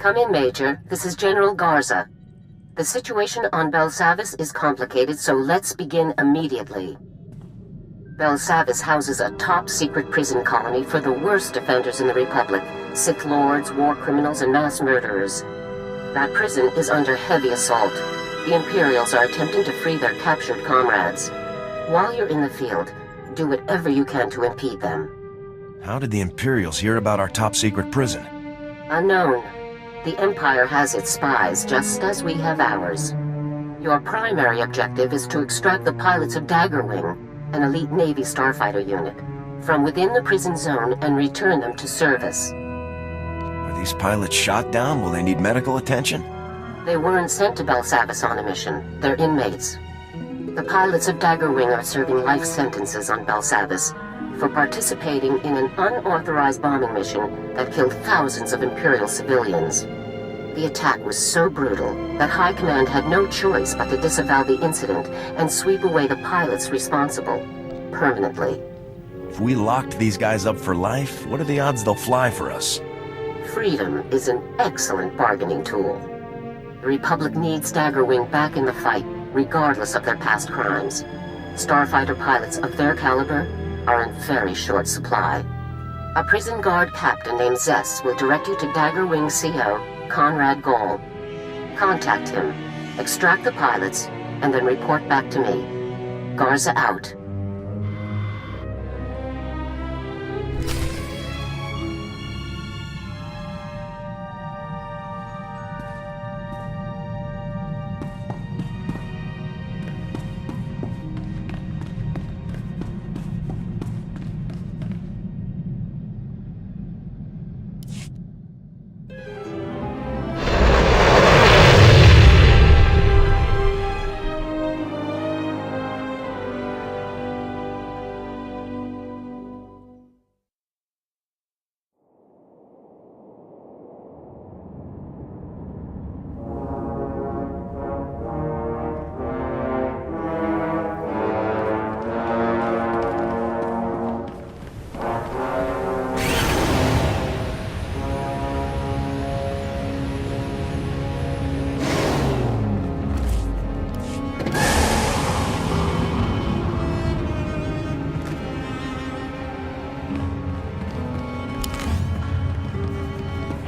Come in, Major. This is General Garza. The situation on Belsavis is complicated, so let's begin immediately. Belsavis houses a top-secret prison colony for the worst offenders in the Republic, Sith Lords, war criminals, and mass murderers. That prison is under heavy assault. The Imperials are attempting to free their captured comrades. While you're in the field, do whatever you can to impede them. How did the Imperials hear about our top-secret prison? Unknown. The Empire has its spies, just as we have ours. Your primary objective is to extract the pilots of Daggerwing, an elite Navy starfighter unit, from within the prison zone and return them to service. Are these pilots shot down? Will they need medical attention? They weren't sent to Belsavis on a mission. They're inmates. The pilots of Daggerwing are serving life sentences on Belsavis for participating in an unauthorized bombing mission that killed thousands of Imperial civilians. The attack was so brutal that High Command had no choice but to disavow the incident and sweep away the pilots responsible, permanently. If we locked these guys up for life, what are the odds they'll fly for us? Freedom is an excellent bargaining tool. The Republic needs Daggerwing back in the fight, regardless of their past crimes. Starfighter pilots of their caliber are in very short supply. A prison guard captain named Zess will direct you to Daggerwing CO, Conrad Goll. Contact him, extract the pilots, and then report back to me. Garza out.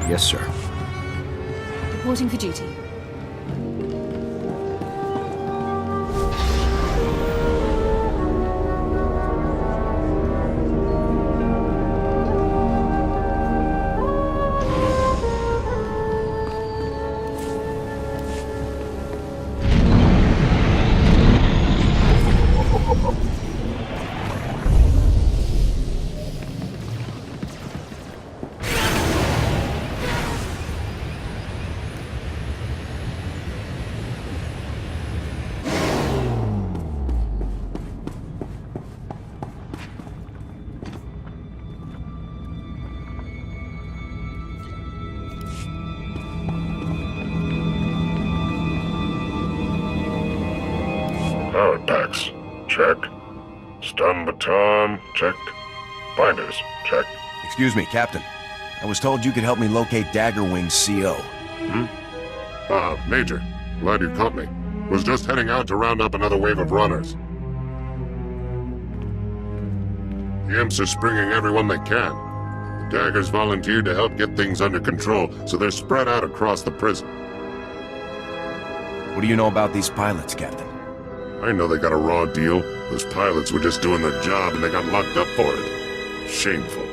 Yes, sir. Reporting for duty. Powered packs, check. Stun baton, checked. Binders, checked. Excuse me, Captain. I was told you could help me locate Daggerwing's CO. Major. Glad you caught me. Was just heading out to round up another wave of runners. The Imps are springing everyone they can. Daggers volunteered to help get things under control, so they're spread out across the prison. What do you know about these pilots, Captain? I know they got a raw deal. Those pilots were just doing their job and they got locked up for it. Shameful.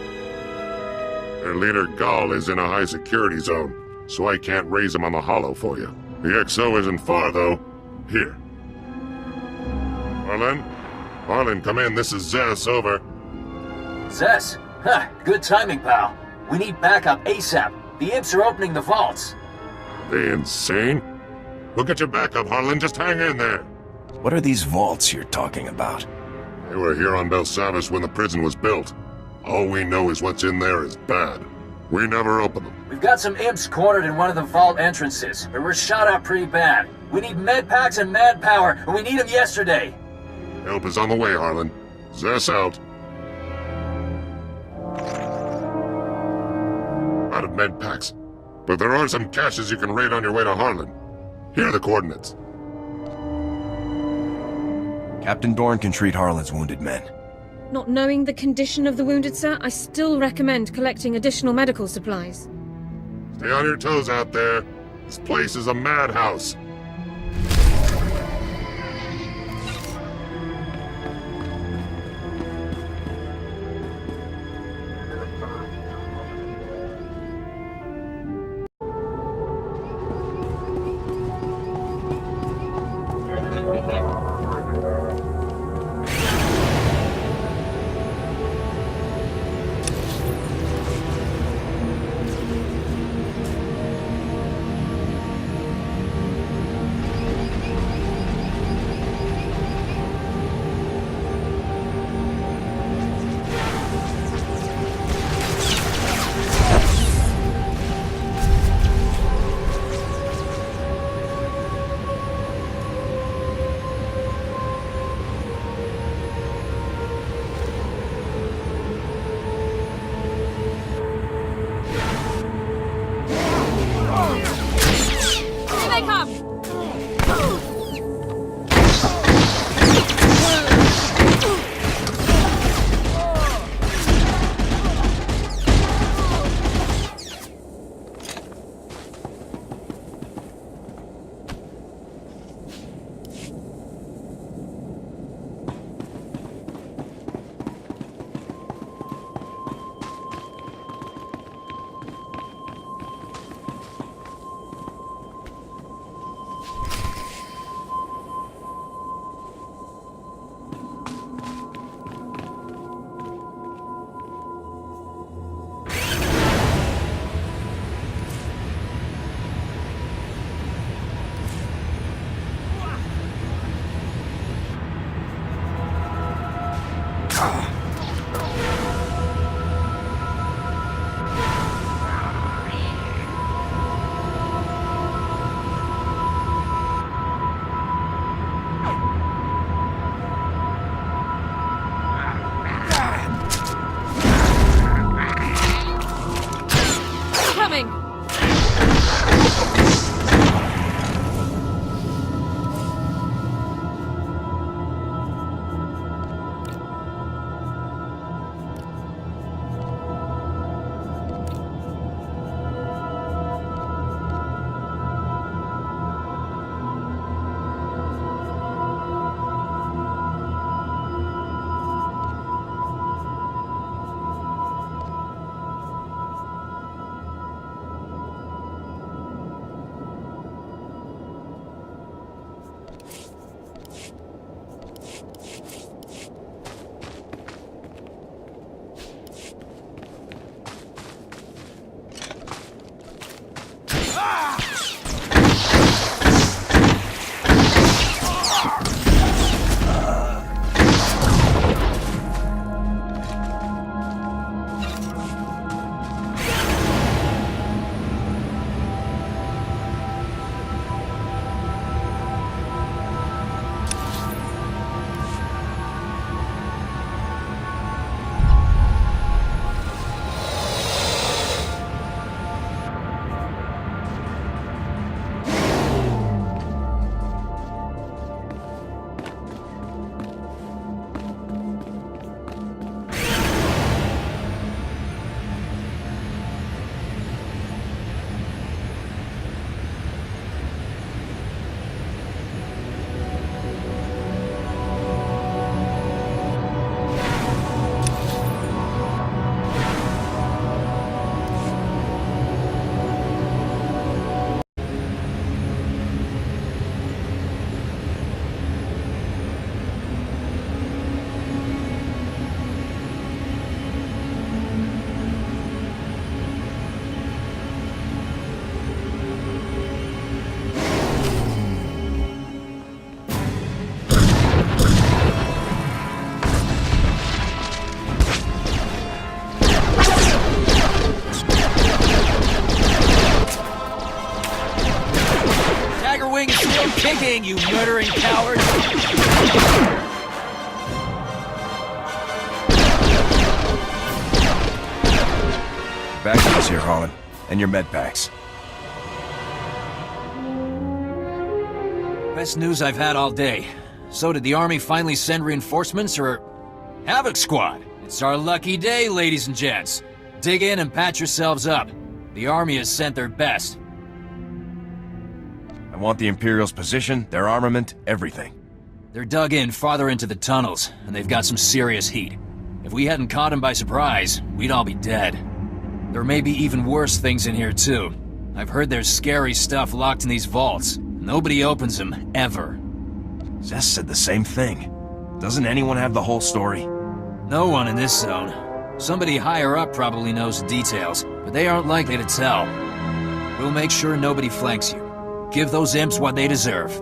Their leader, Gall, is in a high security zone, so I can't raise him on the holo for you. The XO isn't far, though. Here. Harlan? Harlan, come in. This is Zess, over. Zess? Huh, good timing, pal. We need backup ASAP. The Imps are opening the vaults. They insane? We'll get your backup, Harlan. Just hang in there. What are these vaults you're talking about? They were here on Belsavis when the prison was built. All we know is what's in there is bad. We never open them. We've got some Imps cornered in one of the vault entrances, but we're shot up pretty bad. We need med packs and manpower, and we need them yesterday. Help is on the way, Harlan. Zess out. Out of med packs. But there are some caches you can raid on your way to Harlan. Here are the coordinates. Captain Dorn can treat Harlan's wounded men. Not knowing the condition of the wounded, sir, I still recommend collecting additional medical supplies. Stay on your toes out there. This place is a madhouse. Here they come! Coming! Kicking, you murdering coward! Vacuums here, Harlan. And your med packs. Best news I've had all day. So did the Army finally send reinforcements, or... Havoc Squad! It's our lucky day, ladies and gents. Dig in and patch yourselves up. The Army has sent their best. I want the Imperial's position, their armament, everything. They're dug in farther into the tunnels, and they've got some serious heat. If we hadn't caught them by surprise, we'd all be dead. There may be even worse things in here, too. I've heard there's scary stuff locked in these vaults. Nobody opens them, ever. Zess said the same thing. Doesn't anyone have the whole story? No one in this zone. Somebody higher up probably knows the details, but they aren't likely to tell. We'll make sure nobody flanks you. Give those imps what they deserve.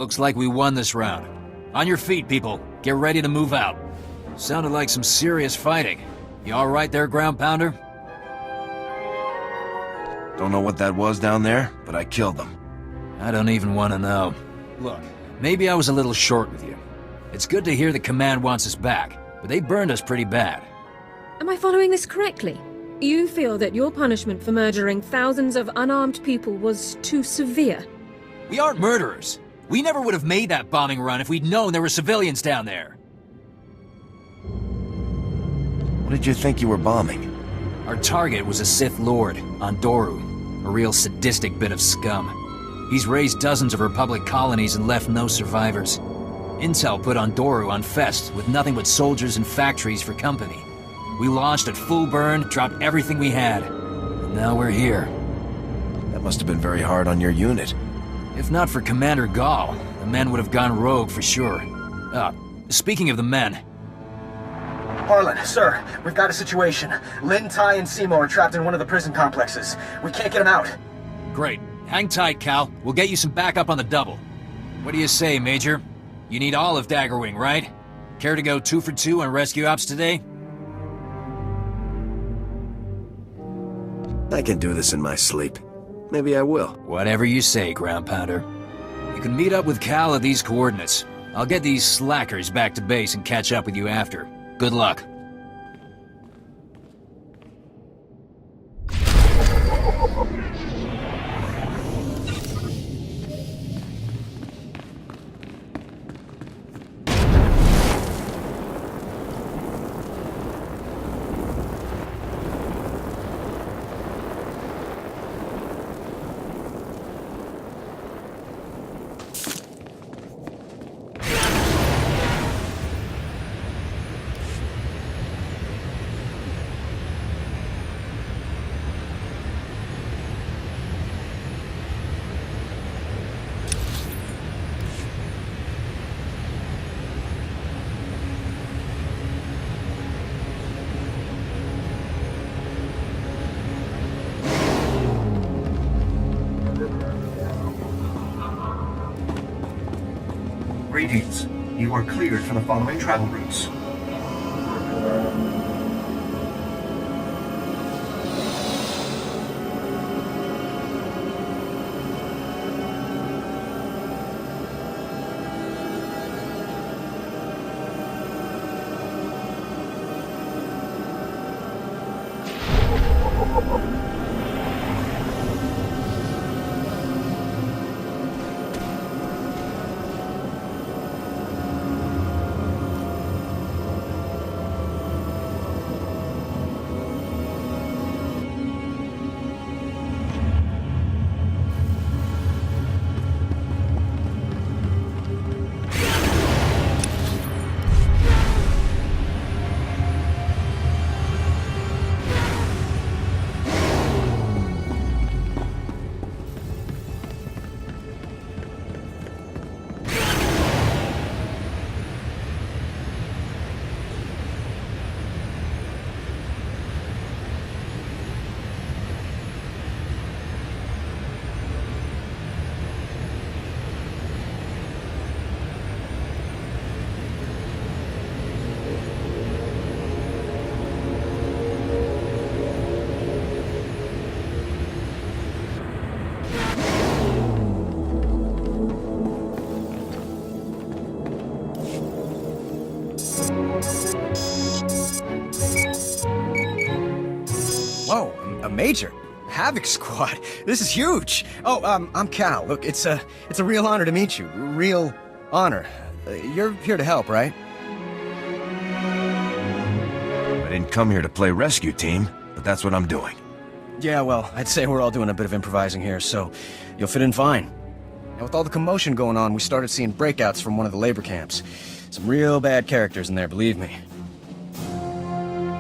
Looks like we won this round. On your feet, people. Get ready to move out. Sounded like some serious fighting. You all right there, ground pounder? Don't know what that was down there, but I killed them. I don't even want to know. Look, maybe I was a little short with you. It's good to hear the command wants us back, but they burned us pretty bad. Am I following this correctly? You feel that your punishment for murdering thousands of unarmed people was too severe? We aren't murderers. We never would have made that bombing run if we'd known there were civilians down there. What did you think you were bombing? Our target was a Sith Lord, Ondoru, a real sadistic bit of scum. He's raised dozens of Republic colonies and left no survivors. Intel put Ondoru on Fest with nothing but soldiers and factories for company. We launched at full burn, dropped everything we had, and now we're here. That must have been very hard on your unit. If not for Commander Gall, the men would have gone rogue for sure. Speaking of the men... Harlan, sir, we've got a situation. Lin, Tai, and Seymour are trapped in one of the prison complexes. We can't get them out. Great. Hang tight, Cal. We'll get you some backup on the double. What do you say, Major? You need all of Daggerwing, right? Care to go 2 for 2 on rescue ops today? I can do this in my sleep. Maybe I will. Whatever you say, Ground Pounder. You can meet up with Cal at these coordinates. I'll get these slackers back to base and catch up with you after. Good luck. Greetings. You are cleared for the following travel routes. Whoa, a major? Havoc Squad. This is huge. Oh, I'm Cal. Look, it's a real honor to meet you. Real honor. You're here to help, right? I didn't come here to play rescue team, but that's what I'm doing. Yeah, well, I'd say we're all doing a bit of improvising here, so you'll fit in fine. And with all the commotion going on, we started seeing breakouts from one of the labor camps. Some real bad characters in there, believe me.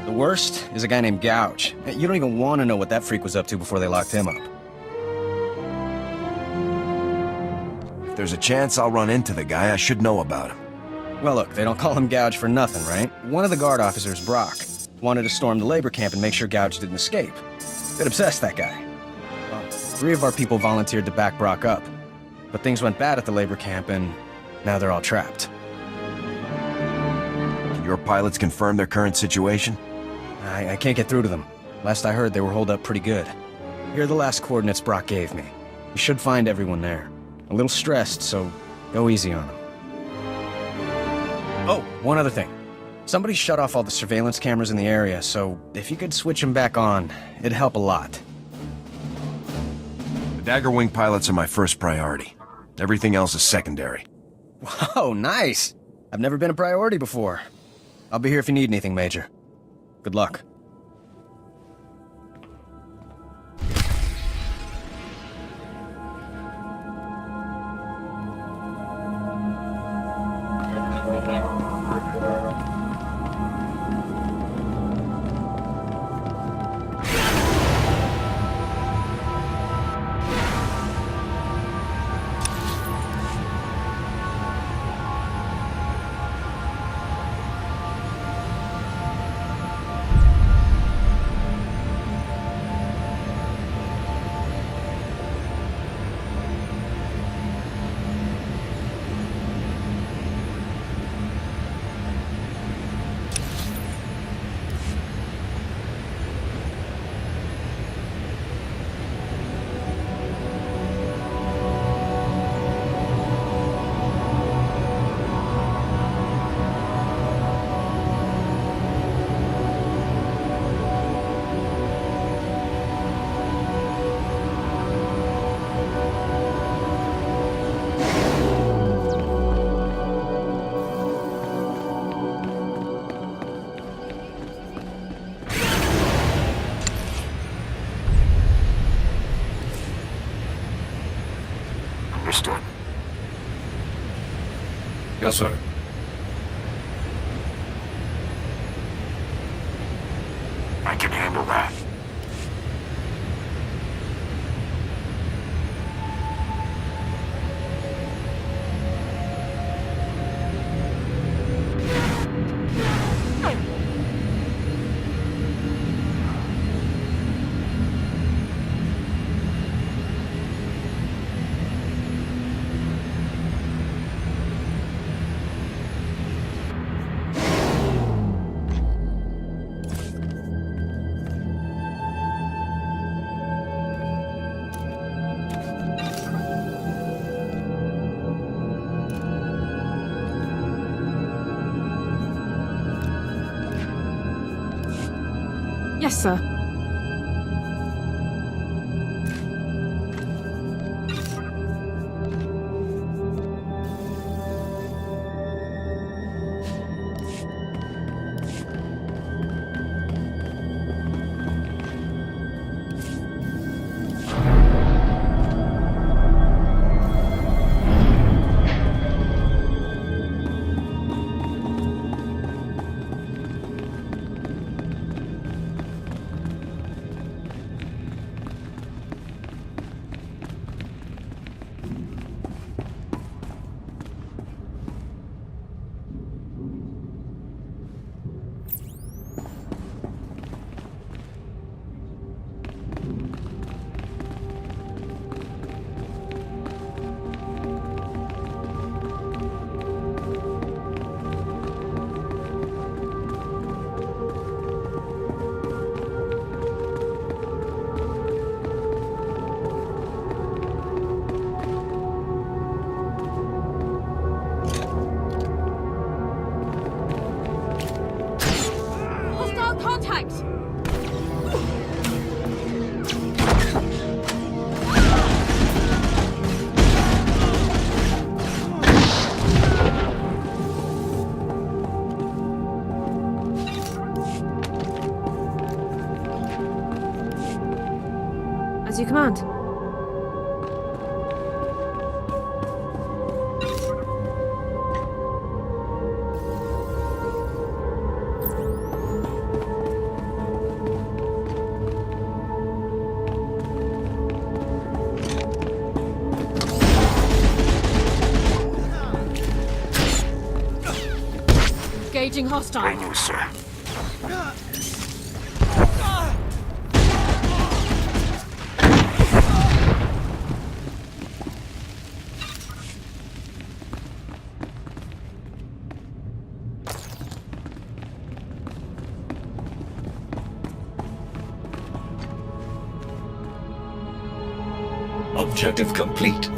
The worst is a guy named Gouge. You don't even want to know what that freak was up to before they locked him up. If there's a chance I'll run into the guy, I should know about him. Well, look, they don't call him Gouge for nothing, right? One of the guard officers, Brock, wanted to storm the labor camp and make sure Gouge didn't escape. Bit obsessed, that guy. Well, 3 of our people volunteered to back Brock up. But things went bad at the labor camp, and now they're all trapped. Can your pilots confirm their current situation? I can't get through to them. Last I heard, they were holed up pretty good. Here are the last coordinates Brock gave me. You should find everyone there. A little stressed, so go easy on them. Oh, one other thing. Somebody shut off all the surveillance cameras in the area, so if you could switch them back on, it'd help a lot. The Daggerwing pilots are my first priority. Everything else is secondary. Whoa, nice! I've never been a priority before. I'll be here if you need anything, Major. Good luck. Understood. Yes, sir. I can handle that. Yes, sir. Hostile contact! As you command. Engaging hostile. Right news, sir. Objective complete.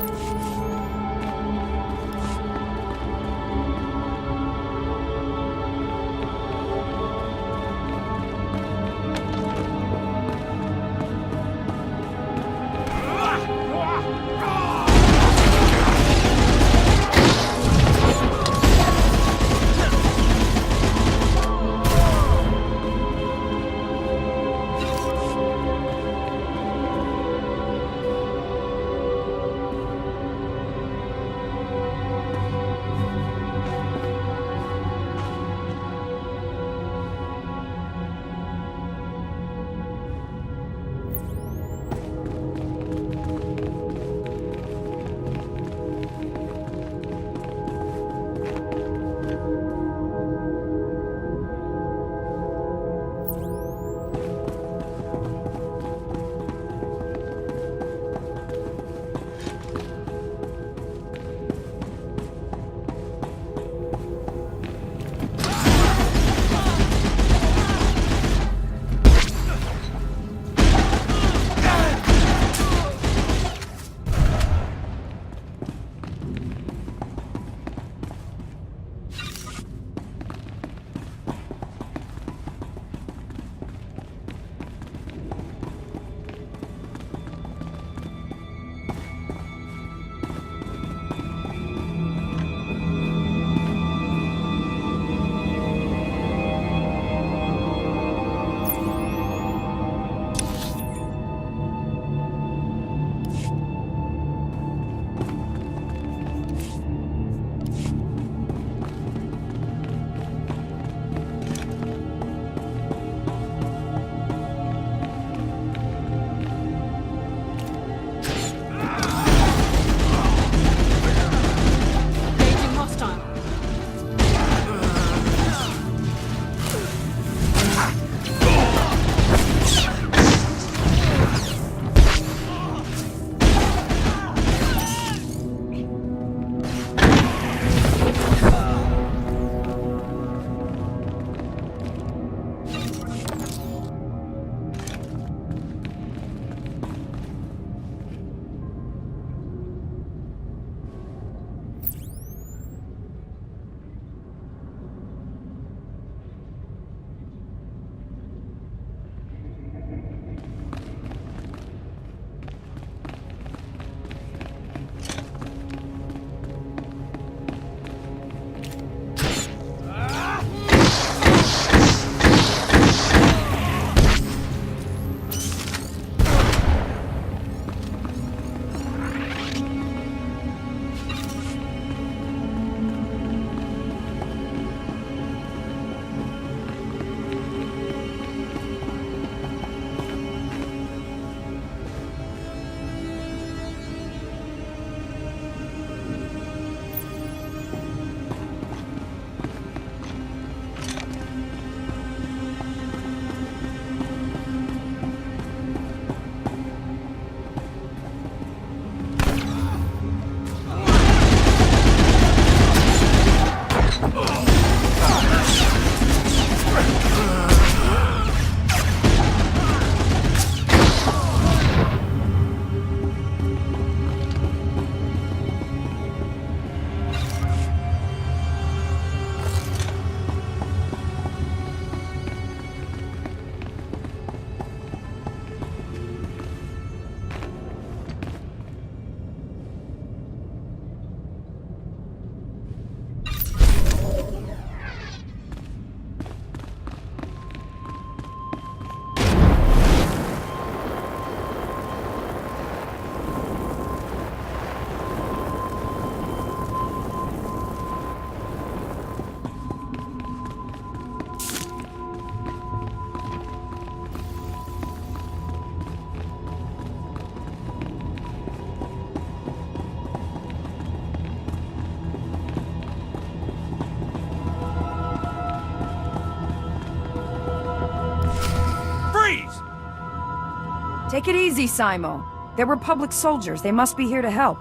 Take it easy, Simo. They're Republic soldiers. They must be here to help.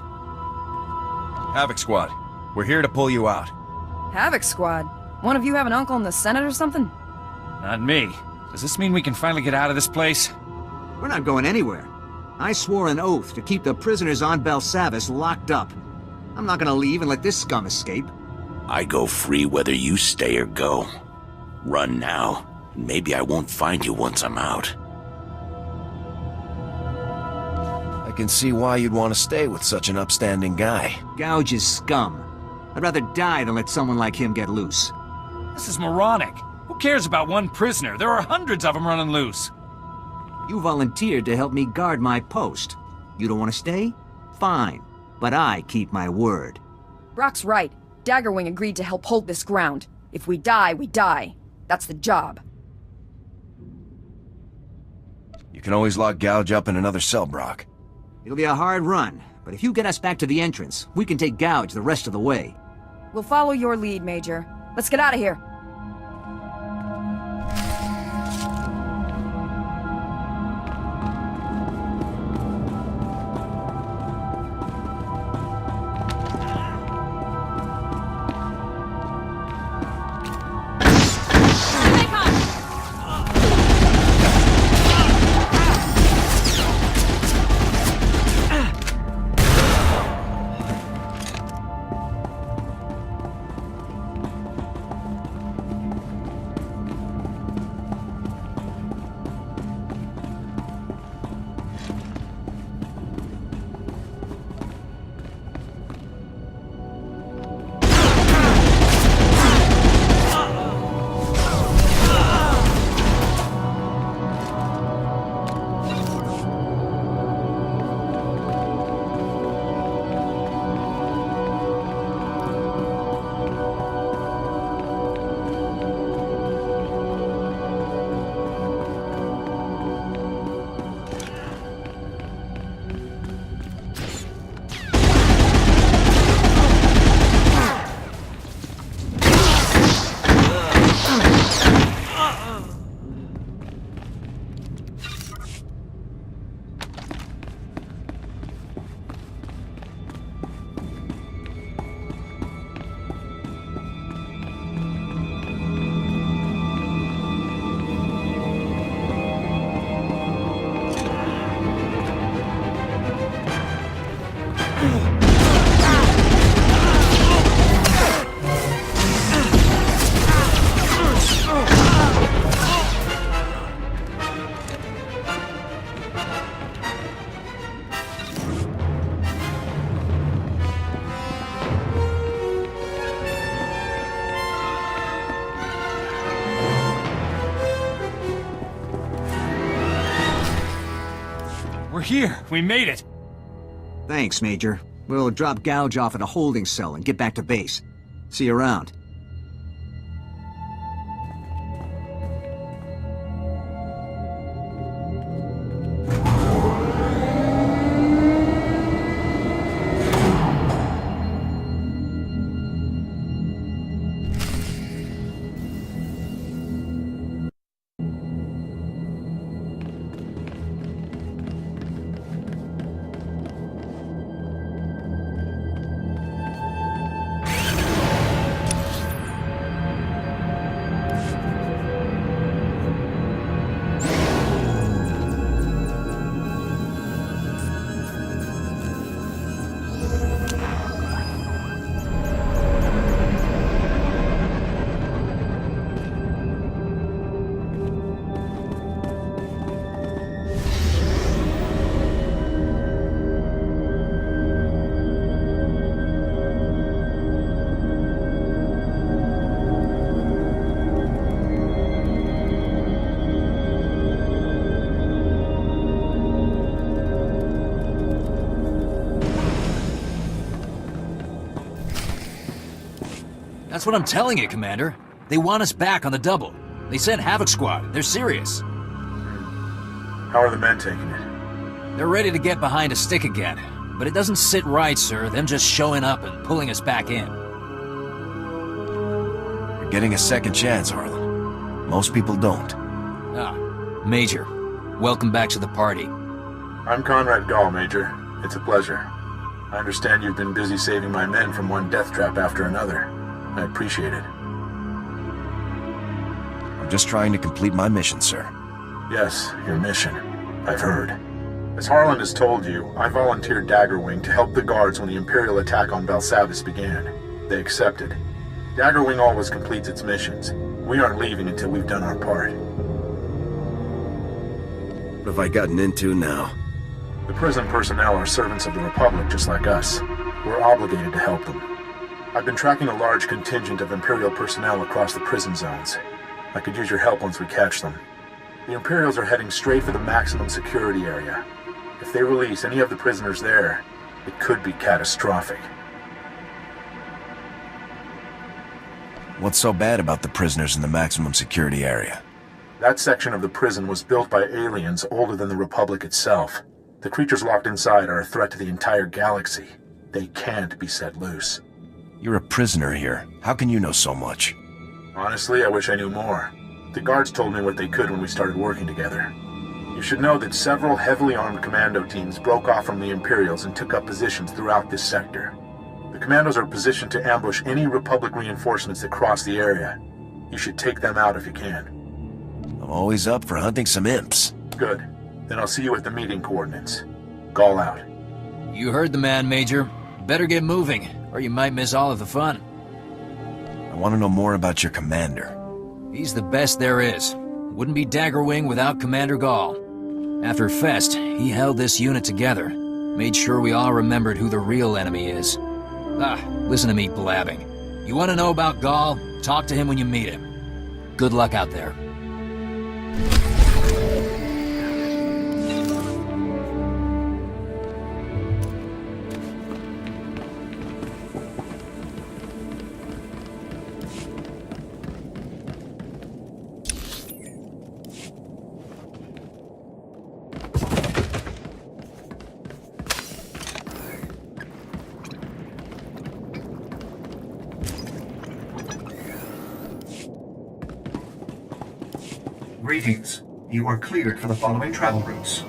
Havoc Squad, we're here to pull you out. Havoc Squad? One of you have an uncle in the Senate or something? Not me. Does this mean we can finally get out of this place? We're not going anywhere. I swore an oath to keep the prisoners on Belsavis locked up. I'm not gonna leave and let this scum escape. I go free whether you stay or go. Run now, and maybe I won't find you once I'm out. I can see why you'd want to stay with such an upstanding guy. Gouge is scum. I'd rather die than let someone like him get loose. This is moronic. Who cares about one prisoner? There are hundreds of them running loose. You volunteered to help me guard my post. You don't want to stay? Fine. But I keep my word. Brock's right. Daggerwing agreed to help hold this ground. If we die, we die. That's the job. You can always lock Gouge up in another cell, Brock. It'll be a hard run, but if you get us back to the entrance, we can take Gouge the rest of the way. We'll follow your lead, Major. Let's get out of here. We're here. We made it. Thanks, Major. We'll drop Gouge off at a holding cell and get back to base. See you around. That's what I'm telling you, Commander. They want us back on the double. They sent Havoc Squad. They're serious. How are the men taking it? They're ready to get behind a stick again. But it doesn't sit right, sir, them just showing up and pulling us back in. You're getting a second chance, Harlan. Most people don't. Ah, Major. Welcome back to the party. I'm Conrad Gall, Major. It's a pleasure. I understand you've been busy saving my men from one death trap after another. I appreciate it. I'm just trying to complete my mission, sir. Yes, your mission. I've heard. As Harlan has told you, I volunteered Daggerwing to help the guards when the Imperial attack on Belsavis began. They accepted. Daggerwing always completes its missions. We aren't leaving until we've done our part. What have I gotten into now? The prison personnel are servants of the Republic just like us. We're obligated to help them. I've been tracking a large contingent of Imperial personnel across the prison zones. I could use your help once we catch them. The Imperials are heading straight for the maximum security area. If they release any of the prisoners there, it could be catastrophic. What's so bad about the prisoners in the maximum security area? That section of the prison was built by aliens older than the Republic itself. The creatures locked inside are a threat to the entire galaxy. They can't be set loose. You're a prisoner here. How can you know so much? Honestly, I wish I knew more. The guards told me what they could when we started working together. You should know that several heavily armed commando teams broke off from the Imperials and took up positions throughout this sector. The commandos are positioned to ambush any Republic reinforcements that cross the area. You should take them out if you can. I'm always up for hunting some imps. Good. Then I'll see you at the meeting coordinates. Gall out. You heard the man, Major. Better get moving, or you might miss all of the fun. I want to know more about your commander. He's the best there is. Wouldn't be Daggerwing without Commander Gall. After Fest, he held this unit together. Made sure we all remembered who the real enemy is. Listen to me blabbing. You want to know about Gall? Talk to him when you meet him. Good luck out there. Greetings. You are cleared for the following travel routes.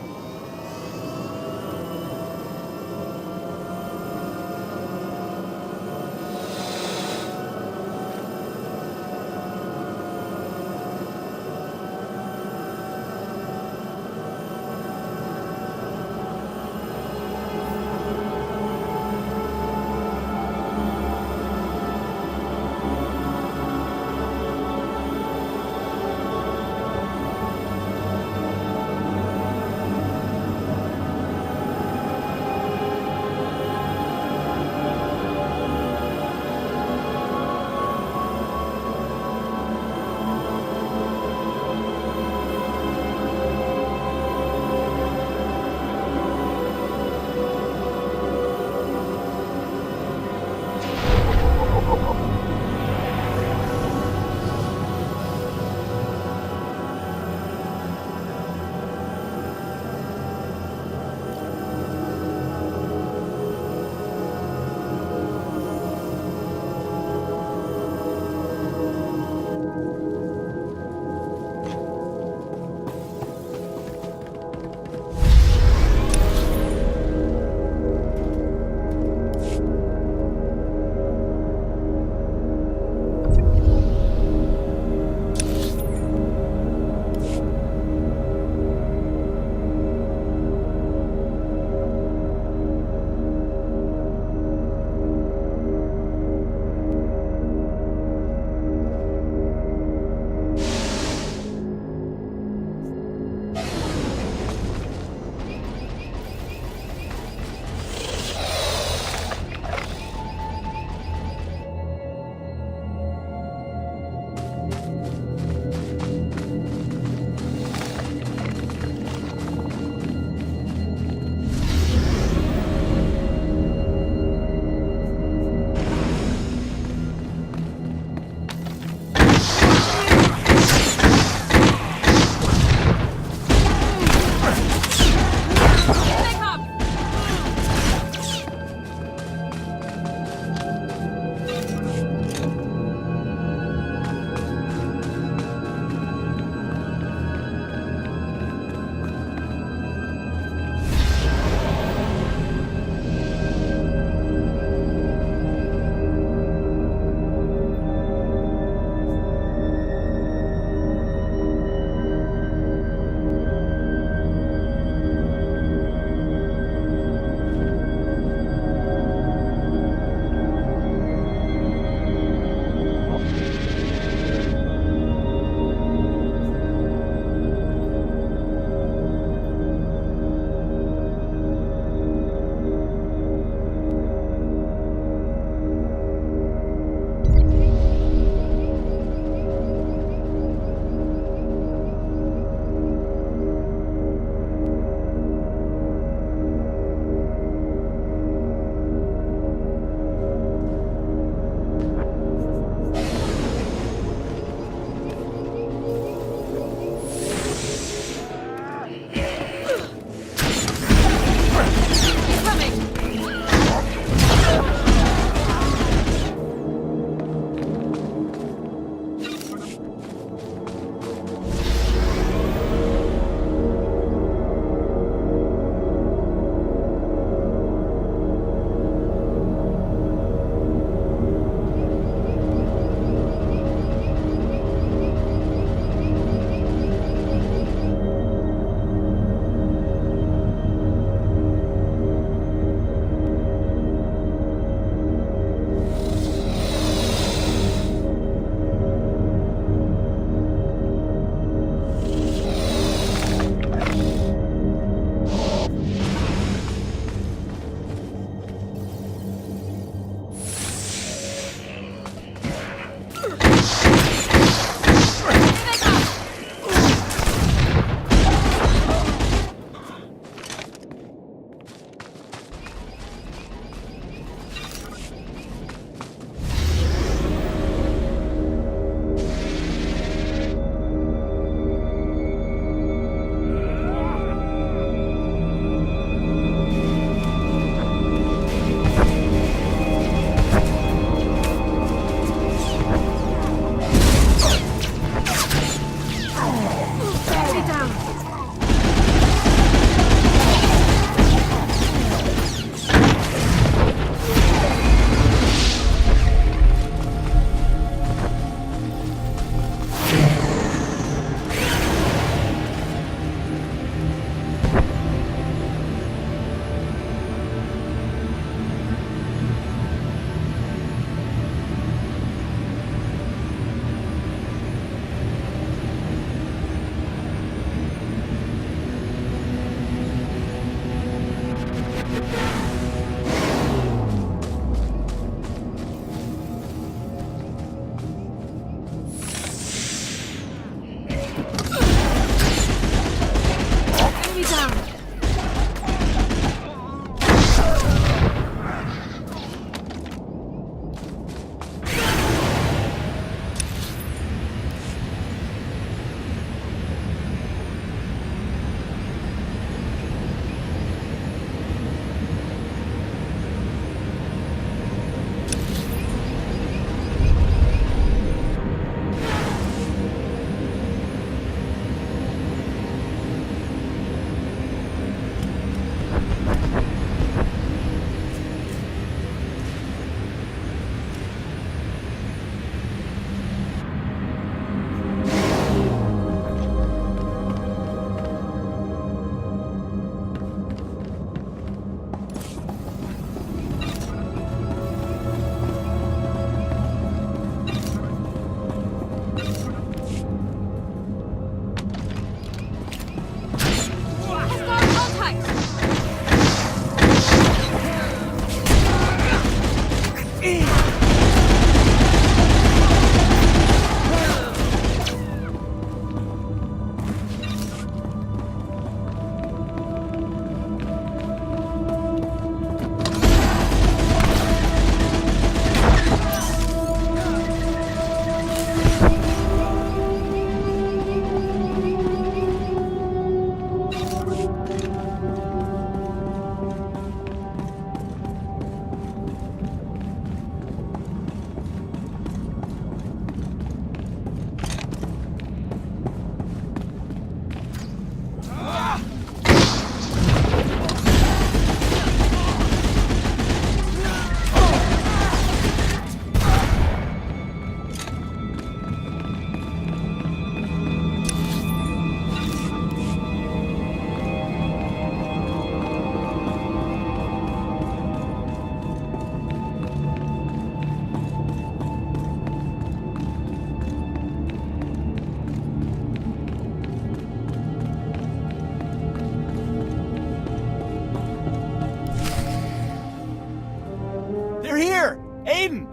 Aiden!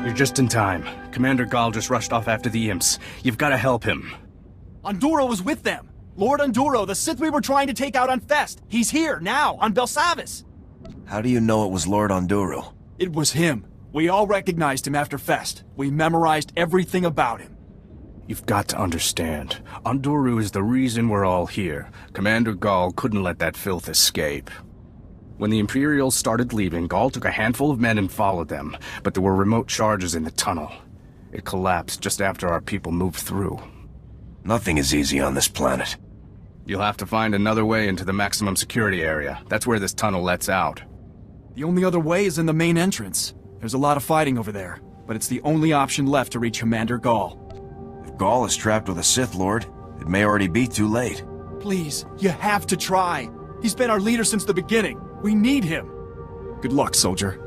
You're just in time. Commander Gall just rushed off after the imps. You've got to help him. Unduro was with them! Lord Unduro, the Sith we were trying to take out on Fest! He's here, now, on Belsavis! How do you know it was Lord Unduro? It was him. We all recognized him after Fest. We memorized everything about him. You've got to understand. Unduro is the reason we're all here. Commander Gall couldn't let that filth escape. When the Imperials started leaving, Gall took a handful of men and followed them, but there were remote charges in the tunnel. It collapsed just after our people moved through. Nothing is easy on this planet. You'll have to find another way into the maximum security area. That's where this tunnel lets out. The only other way is in the main entrance. There's a lot of fighting over there, but it's the only option left to reach Commander Gall. If Gall is trapped with a Sith Lord, it may already be too late. Please, you have to try. He's been our leader since the beginning. We need him. Good luck, soldier.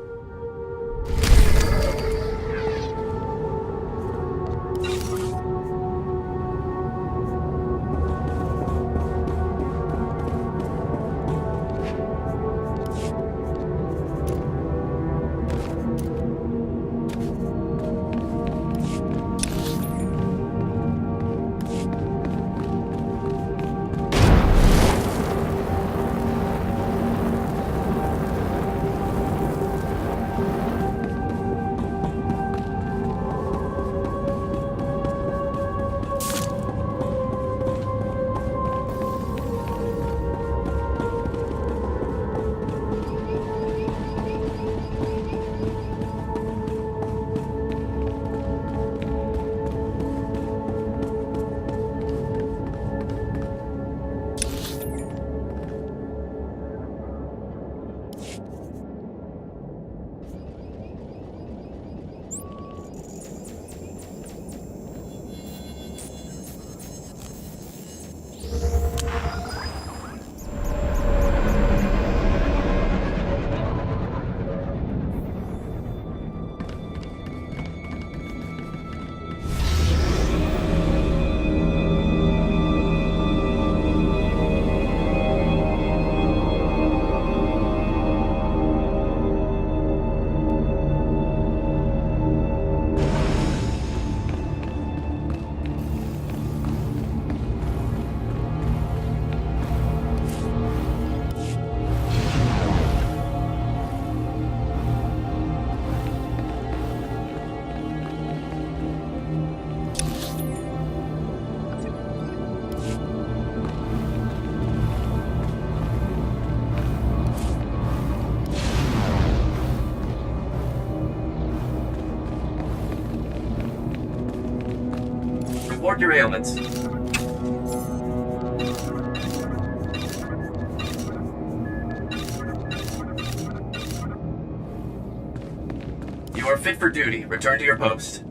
Report your ailments. You are fit for duty. Return to your post.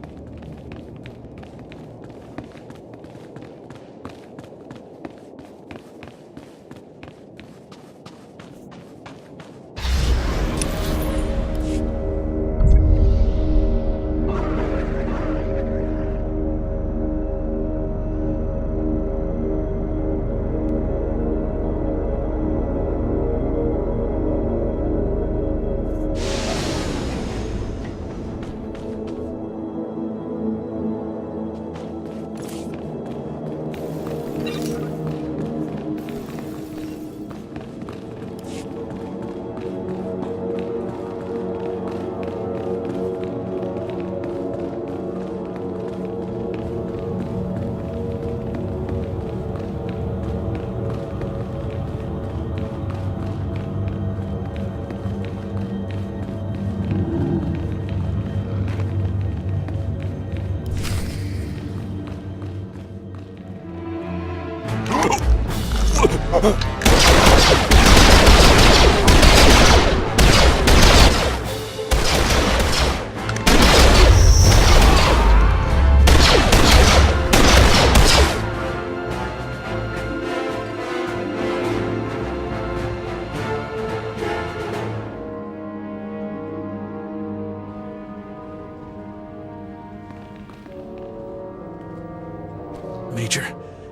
Major,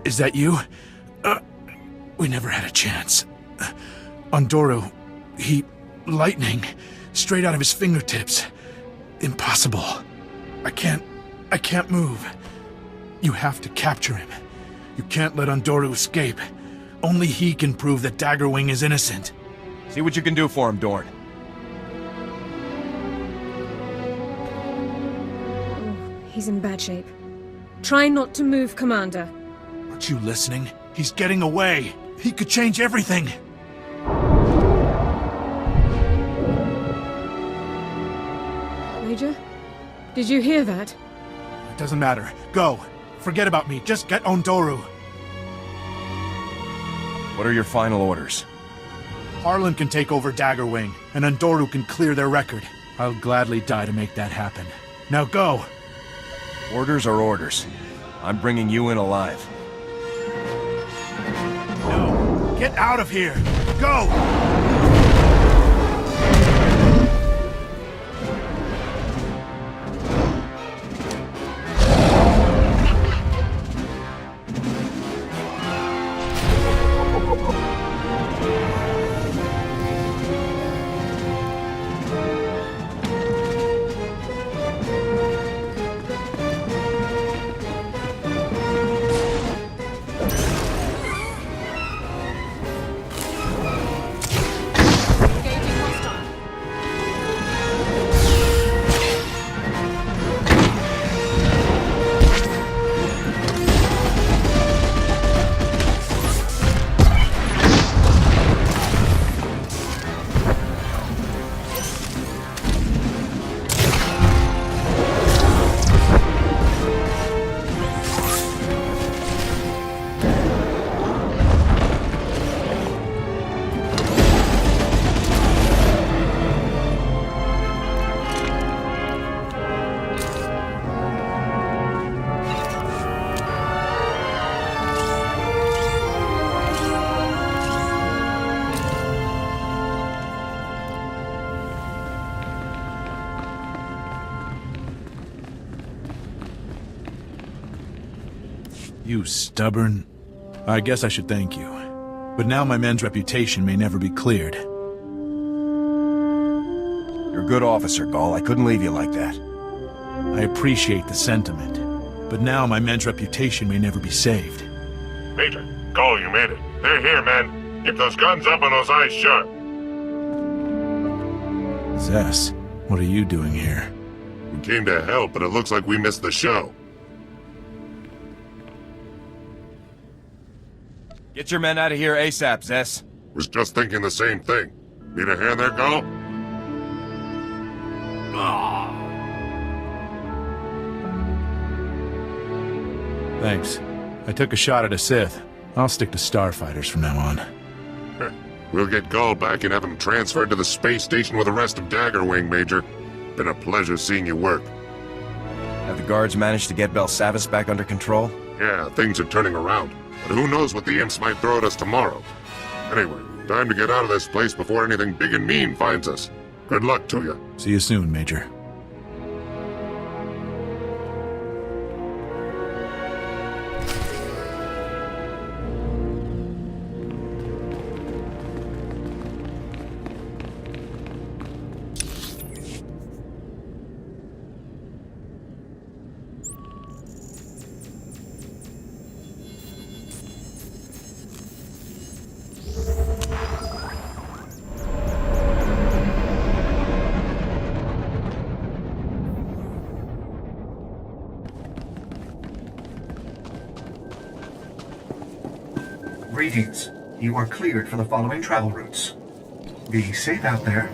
is that you? We never had a chance. Undoru, lightning, straight out of his fingertips. Impossible. I can't move. You have to capture him. You can't let Undoru escape. Only he can prove that Daggerwing is innocent. See what you can do for him, Dorn. Oh, he's in bad shape. Try not to move, Commander. Aren't you listening? He's getting away. He could change everything. Major? Did you hear that? It doesn't matter. Go. Forget about me. Just get Undoru. What are your final orders? Harlan can take over Daggerwing, and Undoru can clear their record. I'll gladly die to make that happen. Now go! Orders are orders. I'm bringing you in alive. No! Get out of here! Go! You stubborn. I guess I should thank you. But now my men's reputation may never be cleared. You're a good officer, Gall. I couldn't leave you like that. I appreciate the sentiment. But now my men's reputation may never be saved. Major, Gall, you made it. They're here, man. Keep those guns up and those eyes shut. Zess, what are you doing here? We came to help, but it looks like we missed the show. Get your men out of here ASAP, Zess. Was just thinking the same thing. Need a hand there, Gall? Thanks. I took a shot at a Sith. I'll stick to starfighters from now on. We'll get Gall back and have him transferred to the space station with the rest of Daggerwing, Major. Been a pleasure seeing you work. Have the guards managed to get Belsavis back under control? Yeah, things are turning around. But who knows what the imps might throw at us tomorrow. Anyway, time to get out of this place before anything big and mean finds us. Good luck to you. See you soon, Major. Greetings. You are cleared for the following travel routes. Be safe out there.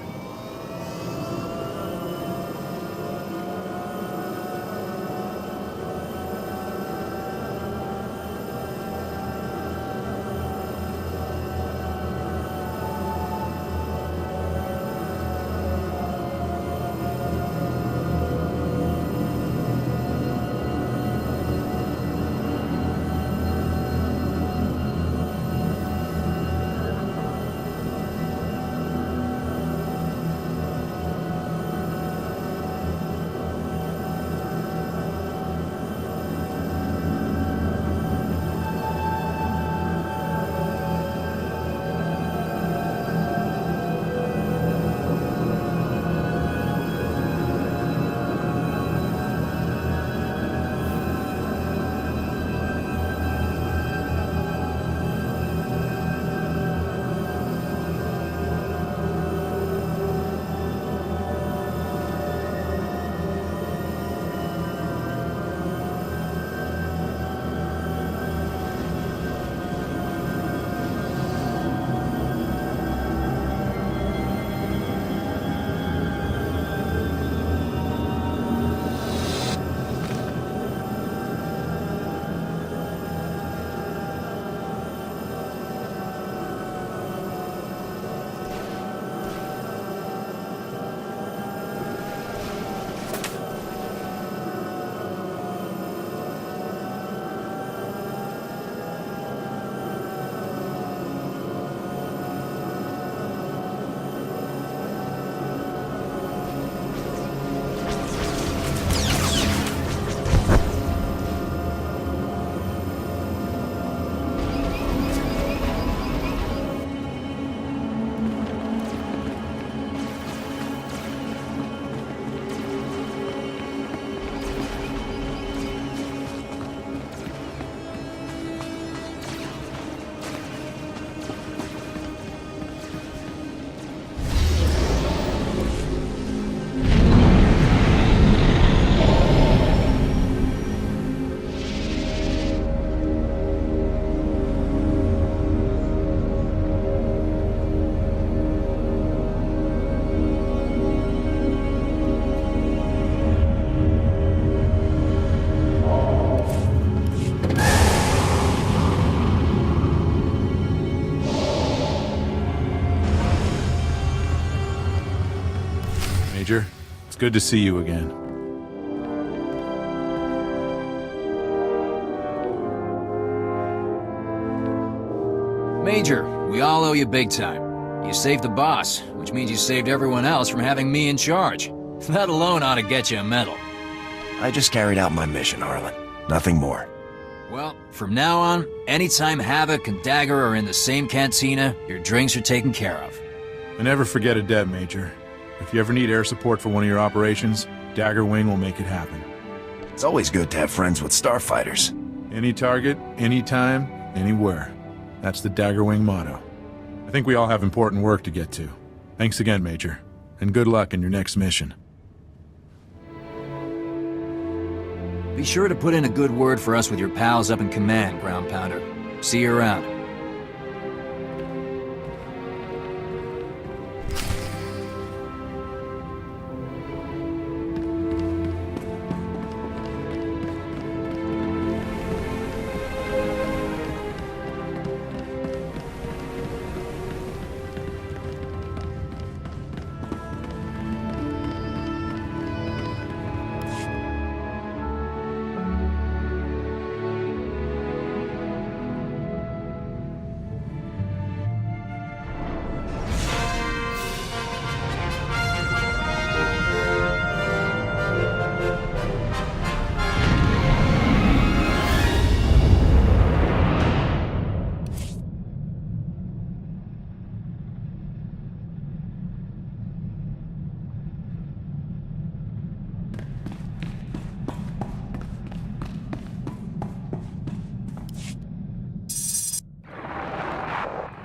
Major. It's good to see you again. Major, we all owe you big time. You saved the boss, which means you saved everyone else from having me in charge. That alone ought to get you a medal. I just carried out my mission, Harlan. Nothing more. Well, from now on, anytime Havoc and Dagger are in the same cantina, your drinks are taken care of. And never forget a debt, Major. If you ever need air support for one of your operations, Dagger Wing will make it happen. It's always good to have friends with starfighters. Any target, anytime, anywhere. That's the Dagger Wing motto. I think we all have important work to get to. Thanks again, Major. And good luck in your next mission. Be sure to put in a good word for us with your pals up in command, Ground Pounder. See you around.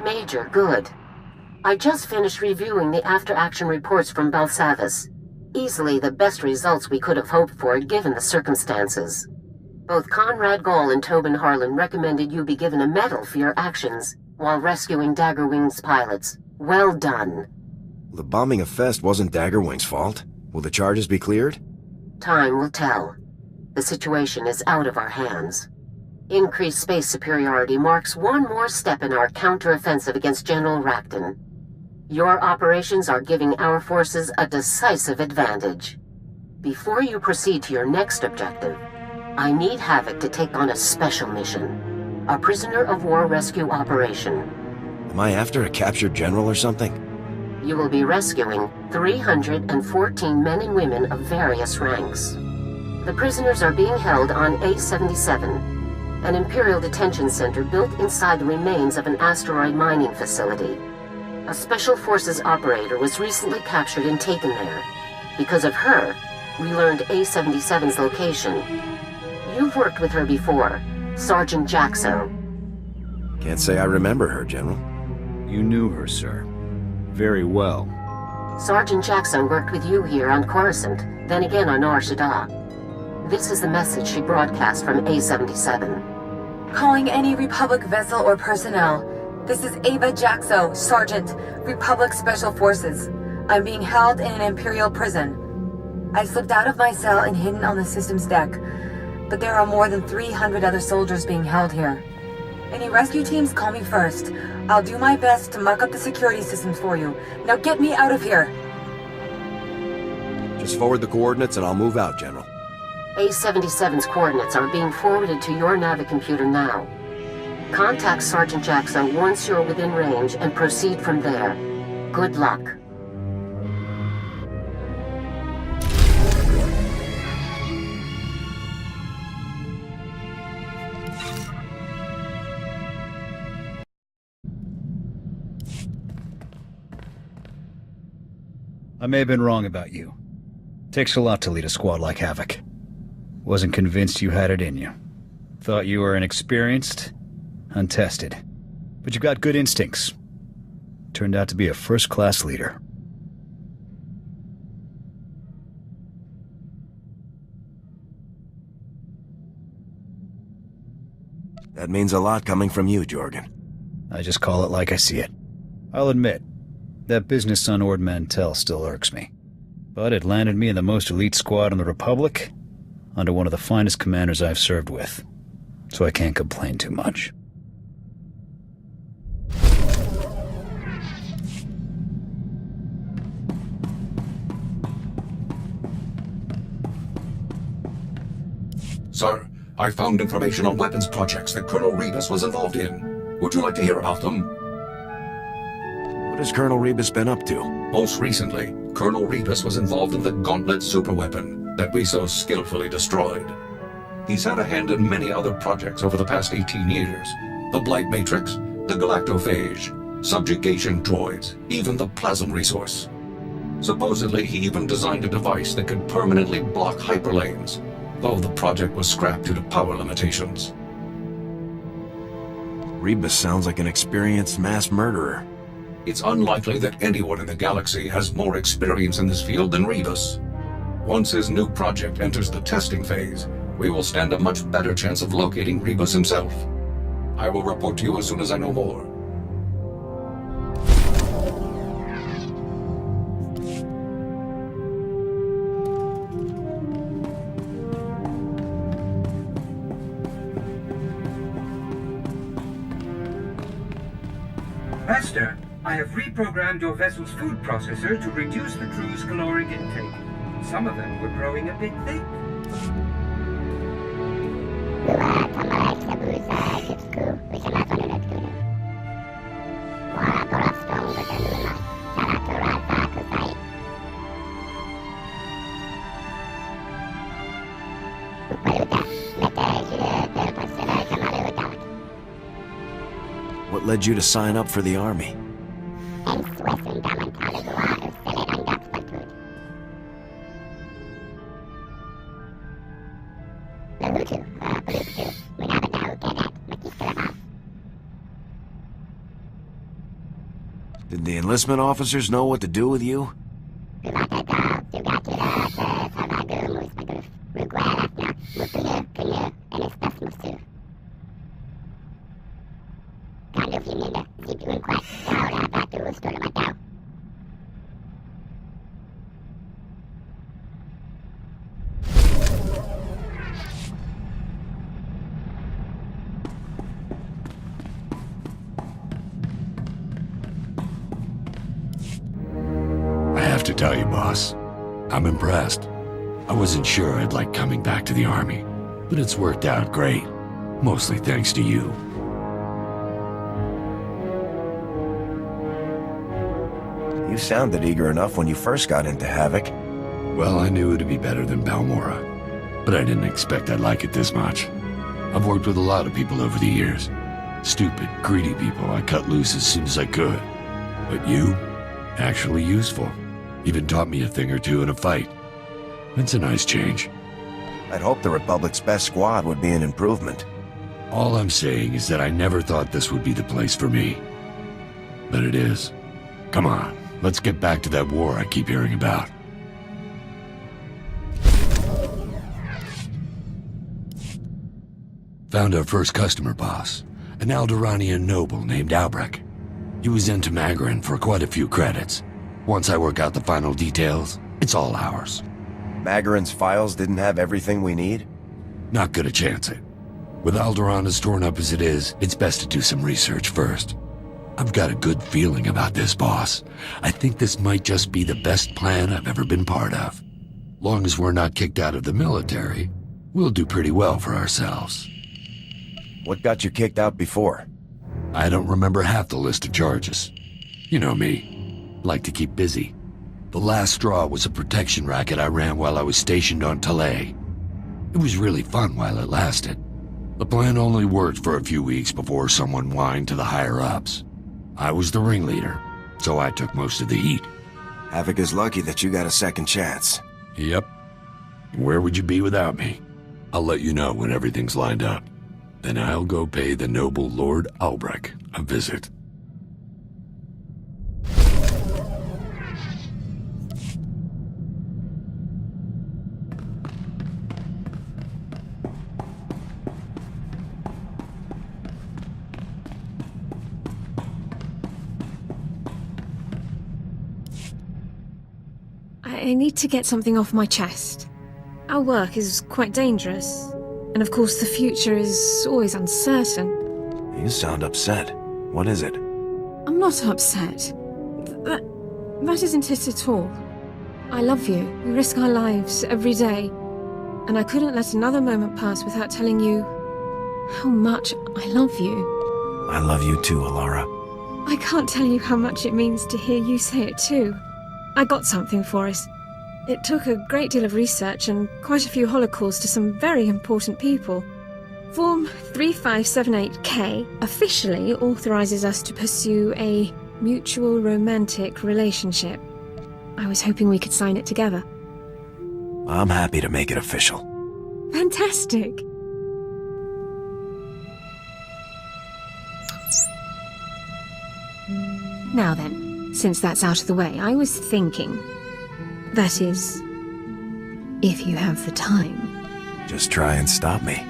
Major, good. I just finished reviewing the after-action reports from Belsavis. Easily the best results we could have hoped for given the circumstances. Both Conrad Gall and Tobin Harlan recommended you be given a medal for your actions while rescuing Daggerwing's pilots. Well done. The bombing of Fest wasn't Daggerwing's fault. Will the charges be cleared? Time will tell. The situation is out of our hands. Increased space superiority marks one more step in our counter-offensive against General Rakton. Your operations are giving our forces a decisive advantage. Before you proceed to your next objective, I need Havoc to take on a special mission. A prisoner of war rescue operation. Am I after a captured general or something? You will be rescuing 314 men and women of various ranks. The prisoners are being held on A-77, an Imperial detention center built inside the remains of an asteroid mining facility. A Special Forces operator was recently captured and taken there. Because of her, we learned A-77's location. You've worked with her before, Sergeant Jaxo. Can't say I remember her, General. You knew her, sir. Very well. Sergeant Jaxo worked with you here on Coruscant, then again on Nar Shaddaa. This is the message she broadcast from A-77. Calling any Republic vessel or personnel. This is Ava Jaxo, Sergeant, Republic Special Forces. I'm being held in an Imperial prison. I slipped out of my cell and hidden on the system's deck, but there are more than 300 other soldiers being held here. Any rescue teams, call me first. I'll do my best to muck up the security systems for you. Now get me out of here! Just forward the coordinates and I'll move out, General. A-77's coordinates are being forwarded to your Navicomputer now. Contact Sergeant Jaxo once you're within range and proceed from there. Good luck. I may have been wrong about you. Takes a lot to lead a squad like Havoc. Wasn't convinced you had it in you. Thought you were inexperienced, untested. But you've got good instincts. Turned out to be a first-class leader. That means a lot coming from you, Jorgen. I just call it like I see it. I'll admit, that business on Ord Mantell still irks me. But it landed me in the most elite squad in the Republic, under one of the finest commanders I've served with. So I can't complain too much. Sir, I found information on weapons projects that Colonel Rebus was involved in. Would you like to hear about them? What has Colonel Rebus been up to? Most recently, Colonel Rebus was involved in the Gauntlet superweapon that we so skillfully destroyed. He's had a hand in many other projects over the past 18 years. The Blight Matrix, the Galactophage, subjugation droids, even the Plasm resource. Supposedly, he even designed a device that could permanently block hyperlanes, though the project was scrapped due to power limitations. Rebus sounds like an experienced mass murderer. It's unlikely that anyone in the galaxy has more experience in this field than Rebus. Once his new project enters the testing phase, we will stand a much better chance of locating Rebus himself. I will report to you as soon as I know more. Master, I have reprogrammed your vessel's food processor to reduce the crew's caloric intake. Some of them were growing a bit thick. What led you to sign up for the army? Did the enlistment officers know what to do with you? I have to tell you, boss, I'm impressed. I wasn't sure I'd like coming back to the army, but it's worked out great, mostly thanks to you. You sounded eager enough when you first got into Havoc. Well, I knew it'd be better than Balmorra, but I didn't expect I'd like it this much. I've worked with a lot of people over the years. Stupid, greedy people I cut loose as soon as I could. But you, actually useful. Even taught me a thing or two in a fight. It's a nice change. I'd hoped the Republic's best squad would be an improvement. All I'm saying is that I never thought this would be the place for me. But it is. Come on, let's get back to that war I keep hearing about. Found our first customer, boss. An Alderaanian noble named Albrecht. He was in Tamagrain for quite a few credits. Once I work out the final details, it's all ours. Magarin's files didn't have everything we need? Not gonna chance it. With Alderaan as torn up as it is, it's best to do some research first. I've got a good feeling about this, boss. I think this might just be the best plan I've ever been part of. Long as we're not kicked out of the military, we'll do pretty well for ourselves. What got you kicked out before? I don't remember half the list of charges. You know me. Like to keep busy. The last straw was a protection racket I ran while I was stationed on Talay. It was really fun while it lasted. The plan only worked for a few weeks before someone whined to the higher-ups. I was the ringleader, so I took most of the heat. Havoc is lucky that you got a second chance. Yep. Where would you be without me? I'll let you know when everything's lined up. Then I'll go pay the noble Lord Albrecht a visit. I need to get something off my chest. Our work is quite dangerous. And of course the future is always uncertain. You sound upset. What is it? I'm not upset. That isn't it at all. I love you. We risk our lives every day. and I couldn't let another moment pass without telling you how much I love you. I love you too, Alara. I can't tell you how much it means to hear you say it too. I got something for us. It took a great deal of research and quite a few holocalls to some very important people. Form 3578K officially authorizes us to pursue a mutual romantic relationship. I was hoping we could sign it together. I'm happy to make it official. Fantastic! Now then, since that's out of the way, I was thinking... That is, if you have the time. Just try and stop me.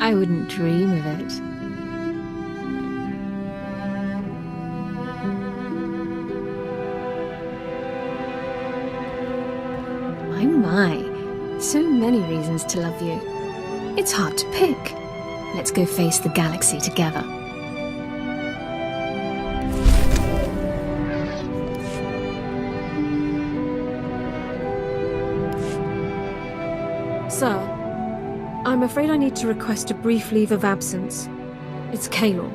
I wouldn't dream of it. My. So many reasons to love you. It's hard to pick. Let's go face the galaxy together. Sir, I'm afraid I need to request a brief leave of absence. It's Kaylor.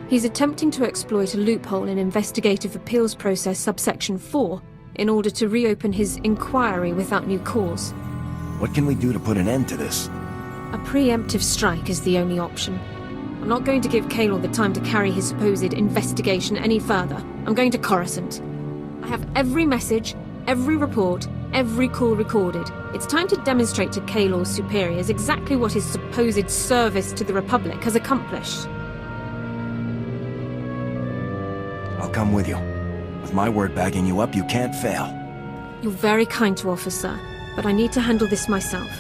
He's attempting to exploit a loophole in Investigative Appeals Process subsection 4 in order to reopen his inquiry without new cause. What can we do to put an end to this? A preemptive strike is the only option. I'm not going to give Kaylor the time to carry his supposed investigation any further. I'm going to Coruscant. I have every message, every report, every call recorded. It's time to demonstrate to Kaylor's superiors exactly what his supposed service to the Republic has accomplished. I'll come with you. With my word backing you up, you can't fail. You're very kind to offer, sir, but I need to handle this myself.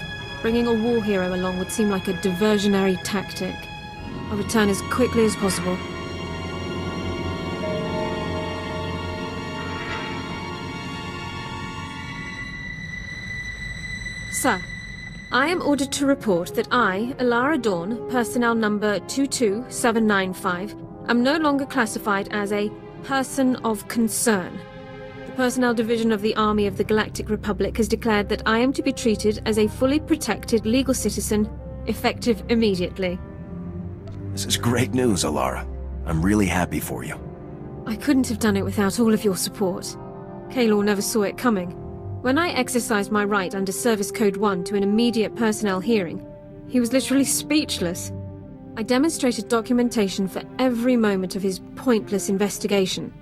Bringing a war hero along would seem like a diversionary tactic. I'll return as quickly as possible. Sir, I am ordered to report that I, Alara Dawn, personnel number 22795, am no longer classified as a person of concern. The Personnel Division of the Army of the Galactic Republic has declared that I am to be treated as a fully protected legal citizen, effective immediately. This is great news, Alara. I'm really happy for you. I couldn't have done it without all of your support. Kaylor never saw it coming. When I exercised my right under Service Code 1 to an immediate personnel hearing, he was literally speechless. I demonstrated documentation for every moment of his pointless investigation.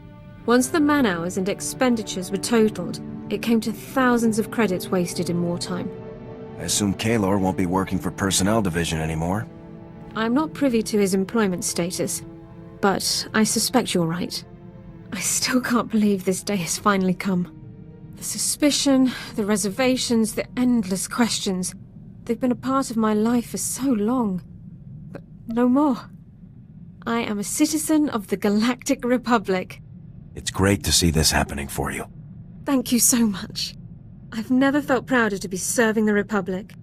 Once the man-hours and expenditures were totaled, it came to thousands of credits wasted in wartime. I assume Kaylor won't be working for Personnel Division anymore. I'm not privy to his employment status, but I suspect you're right. I still can't believe this day has finally come. The suspicion, the reservations, the endless questions. They've been a part of my life for so long. But no more. I am a citizen of the Galactic Republic. It's great to see this happening for you. Thank you so much. I've never felt prouder to be serving the Republic.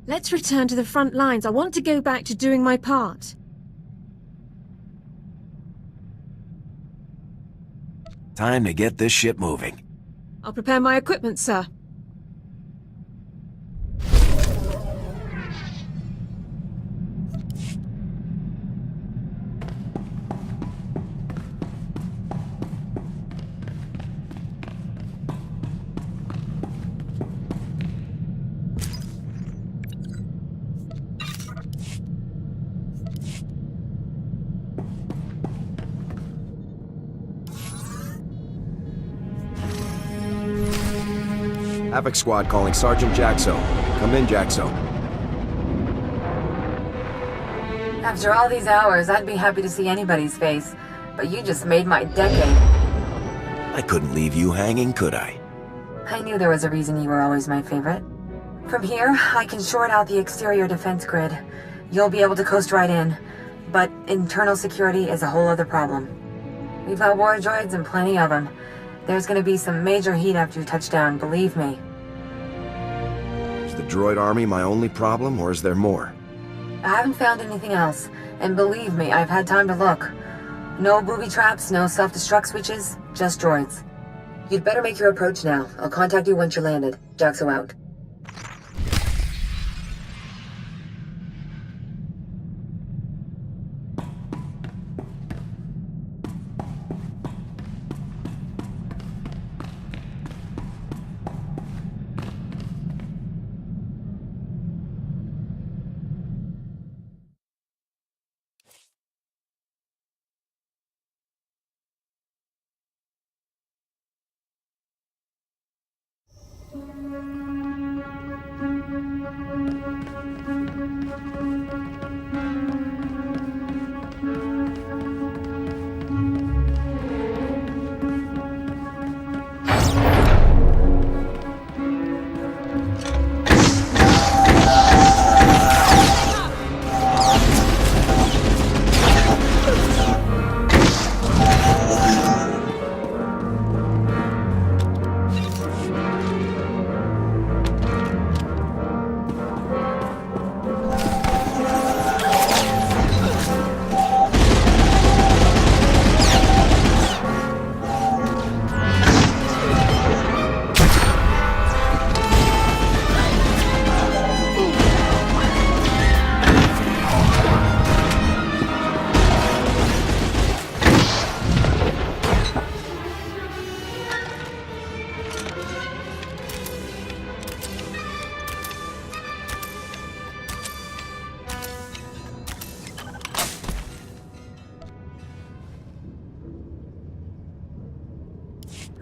Let's return to the front lines. I want to go back to doing my part. Time to get this ship moving. I'll prepare my equipment, sir. Havoc Squad calling Sergeant Jaxo. Come in, Jaxo. After all these hours, I'd be happy to see anybody's face, but you just made my decade. I couldn't leave you hanging, could I? I knew there was a reason you were always my favorite. From here, I can short out the exterior defense grid. You'll be able to coast right in, but internal security is a whole other problem. We've got war droids and plenty of them. There's gonna be some major heat after you touch down, believe me. Is the droid army my only problem, or is there more? I haven't found anything else, and believe me, I've had time to look. No booby traps, no self-destruct switches, just droids. You'd better make your approach now. I'll contact you once you're landed. Jaxo out.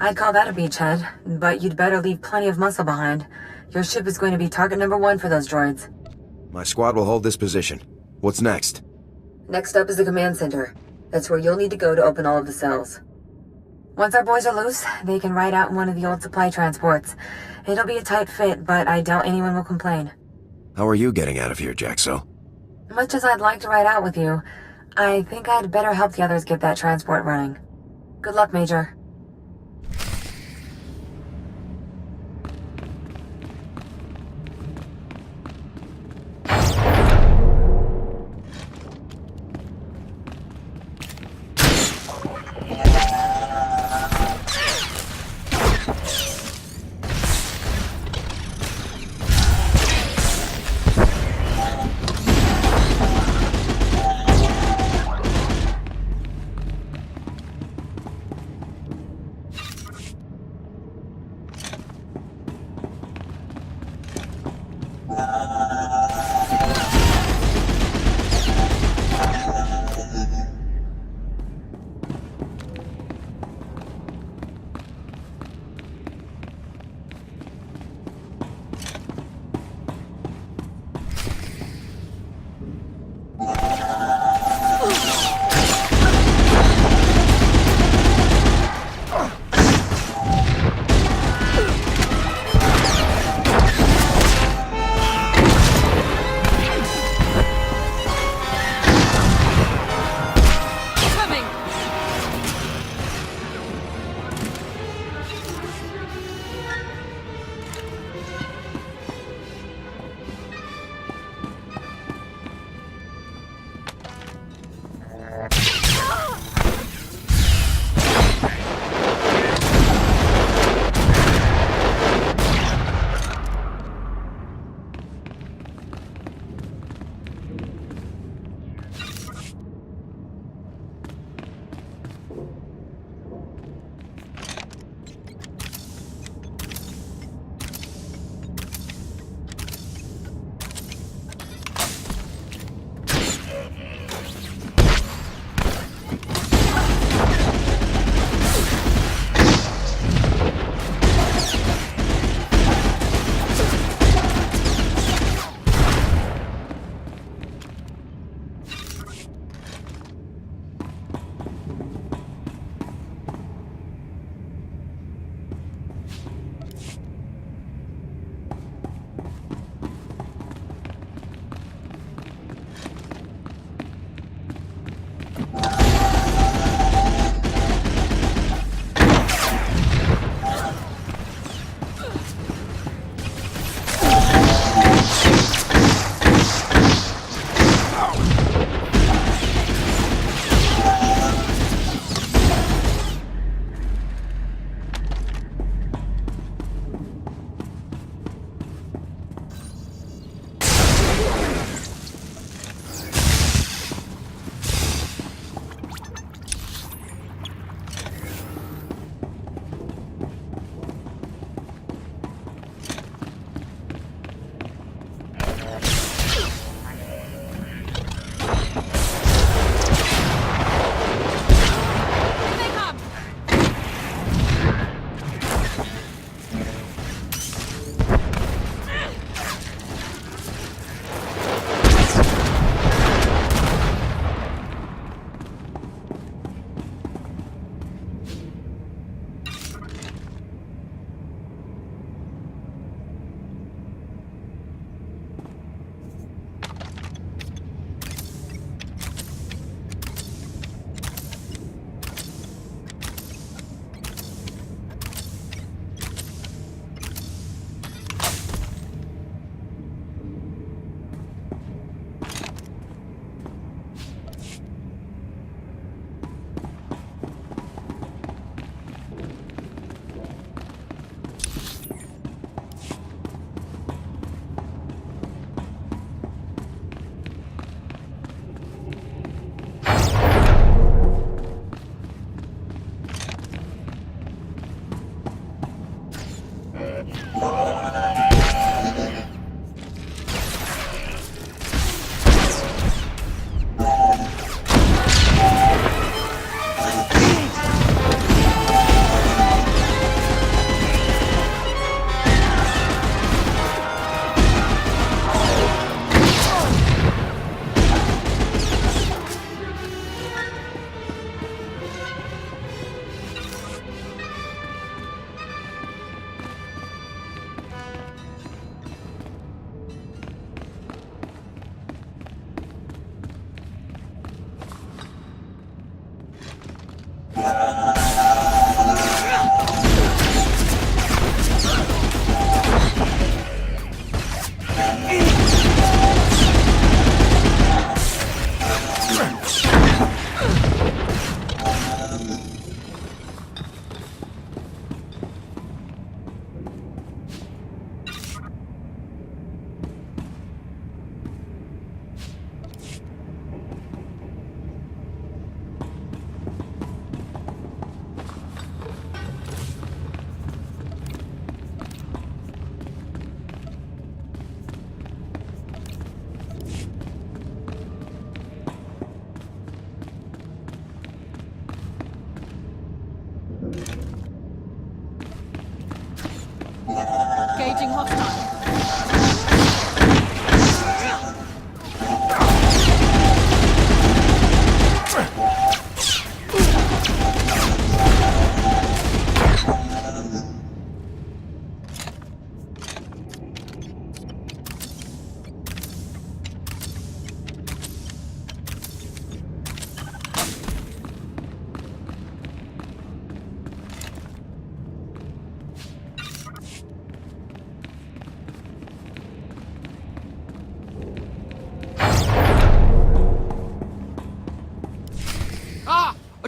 I'd call that a beachhead, but you'd better leave plenty of muscle behind. Your ship is going to be target number 1 for those droids. My squad will hold this position. What's next? Next up is the command center. That's where you'll need to go to open all of the cells. Once our boys are loose, they can ride out in one of the old supply transports. It'll be a tight fit, but I doubt anyone will complain. How are you getting out of here, Jaxo? Much as I'd like to ride out with you, I think I'd better help the others get that transport running. Good luck, Major.